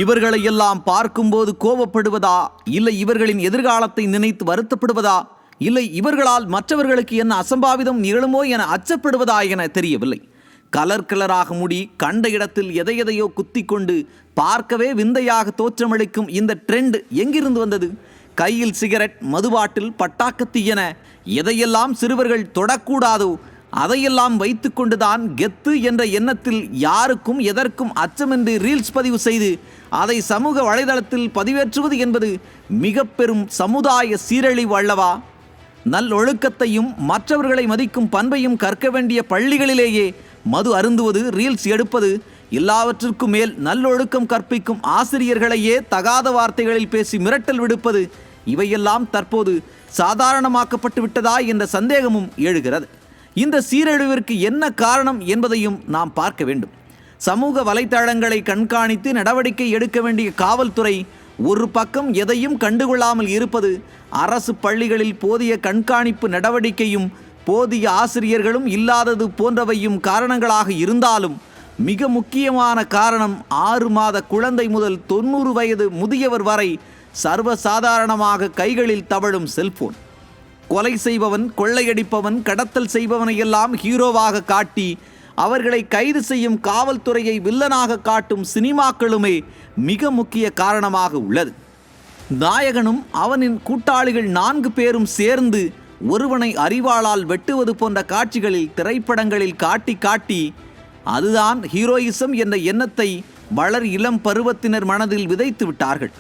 இவர்களை எல்லாம் பார்க்கும்போது கோபப்படுவதா, இல்லை இவர்களின் எதிர்காலத்தை நினைத்து வருத்தப்படுவதா, இல்லை இவர்களால் மற்றவர்களுக்கு என்ன அசம்பாவிதம் நிகழுமோ என அச்சப்படுவதா என தெரியவில்லை. கலர் கலராக முடி, கண்ட இடத்தில் எதையோ குத்தி கொண்டு பார்க்கவே விந்தையாக தோற்றமளிக்கும் இந்த ட்ரெண்ட் எங்கிருந்து வந்தது? கையில் சிகரெட், மதுபாட்டில், பட்டாக்கத்தி என எதையெல்லாம் சிறுவர்கள் தொடக்கூடாதோ அதையெல்லாம் வைத்து கொண்டுதான் கெத்து என்ற எண்ணத்தில் யாருக்கும் எதற்கும் அச்சமின்றி ரீல்ஸ் பதிவு செய்து அதை சமூக வலைதளத்தில் பதிவேற்றுவது என்பது மிக பெரும் சமுதாய சீரழிவு அல்லவா? நல்லொழுக்கத்தையும் மற்றவர்களை மதிக்கும் பண்பையும் கற்க வேண்டிய பள்ளிகளிலேயே மது அருந்துவது, ரீல்ஸ் எடுப்பது, எல்லாவற்றிற்கும் மேல் நல்லொழுக்கம் கற்பிக்கும் ஆசிரியர்களையே தகாத வார்த்தைகளில் பேசி மிரட்டல் விடுப்பது, இவையெல்லாம் தற்போது சாதாரணமாக்கப்பட்டு விட்டதா என்ற சந்தேகமும் எழுகிறது. இந்த சீரழிவிற்கு என்ன காரணம் என்பதையும் நாம் பார்க்க வேண்டும். சமூக வலைத்தளங்களை கண்காணித்து நடவடிக்கை எடுக்க வேண்டிய காவல்துறை ஒரு பக்கம் எதையும் கண்டுகொள்ளாமல் இருப்பது, அரசு பள்ளிகளில் போதிய கண்காணிப்பு நடவடிக்கையும் போதிய ஆசிரியர்களும் இல்லாதது போன்றவையும் காரணங்களாக இருந்தாலும் மிக முக்கியமான காரணம் 6 மாத குழந்தை முதல் 90 வயது முதியவர் வரை சர்வசாதாரணமாக கைகளில் தவழும் செல்போன். கொலை செய்பவன், கொள்ளையடிப்பவன், கடத்தல் செய்பவனை எல்லாம் ஹீரோவாக காட்டி அவர்களை கைது செய்யும் காவல்துறையை வில்லனாக காட்டும் சினிமாக்களுமே மிக முக்கிய காரணமாக உள்ளது. நாயகனும் அவனின் கூட்டாளிகள் 4 பேரும் சேர்ந்து ஒருவனை அரிவாளால் வெட்டுவது போன்ற காட்சிகளில் திரைப்படங்களில் காட்டி அதுதான் ஹீரோயிசம் என்ற எண்ணத்தை வளர் இளம் பருவத்தினர் மனதில் விதைத்து விட்டார்கள்.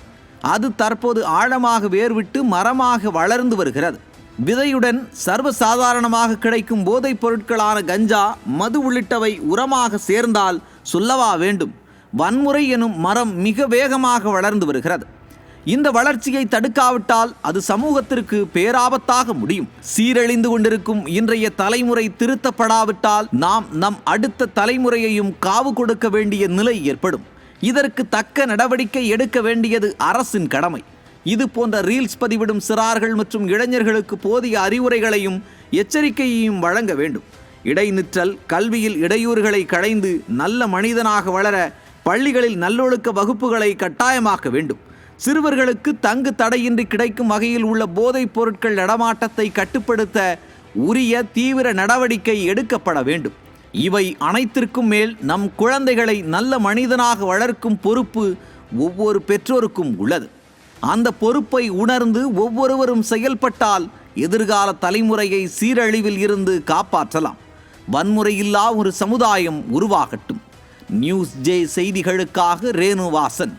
அது தற்போது ஆழமாக வேர்விட்டு மரமாக வளர்ந்து வருகிறது. விதையுடன் சர்வசாதாரணமாக கிடைக்கும் போதைப் பொருட்களான கஞ்சா, மது உள்ளிட்டவை உரமாக சேர்ந்தால் சொல்லவா வேண்டும்? வன்முறை எனும் மரம் மிக வேகமாக வளர்ந்து வருகிறது. இந்த வளர்ச்சியை தடுக்காவிட்டால் அது சமூகத்திற்கு பேராபத்தாக முடியும். சீரழிந்து கொண்டிருக்கும் இன்றைய தலைமுறை திருத்தப்படாவிட்டால் நாம் நம் அடுத்த தலைமுறையையும் காவு கொடுக்க வேண்டிய நிலை ஏற்படும். இதற்கு தக்க நடவடிக்கை எடுக்க வேண்டியது அரசின் கடமை. இது போன்ற ரீல்ஸ் பதிவிடும் சிறார்கள் மற்றும் இளைஞர்களுக்கு போதிய அறிவுரைகளையும் எச்சரிக்கையையும் வழங்க வேண்டும். இடைநிற்றல், கல்வியில் இடையூறுகளை களைந்து நல்ல மனிதனாக வளர பள்ளிகளில் நல்லொழுக்க வகுப்புகளை கட்டாயமாக்க வேண்டும். சிறுவர்களுக்கு தங்கு தடையின்றி கிடைக்கும் வகையில் உள்ள போதைப் பொருட்கள் நடமாட்டத்தை கட்டுப்படுத்த உரிய தீவிர நடவடிக்கை எடுக்கப்பட வேண்டும். இவை அனைத்திற்கும் மேல் நம் குழந்தைகளை நல்ல மனிதனாக வளர்க்கும் பொறுப்பு ஒவ்வொரு பெற்றோருக்கும் உள்ளது. அந்த பொறுப்பை உணர்ந்து ஒவ்வொருவரும் செயல்பட்டால் எதிர்கால தலைமுறையை சீரழிவில் இருந்து காப்பாற்றலாம். வன்முறையில்லா ஒரு சமுதாயம் உருவாகட்டும். நியூஸ் ஜே செய்திகளுக்காக ரேணுவாசன்.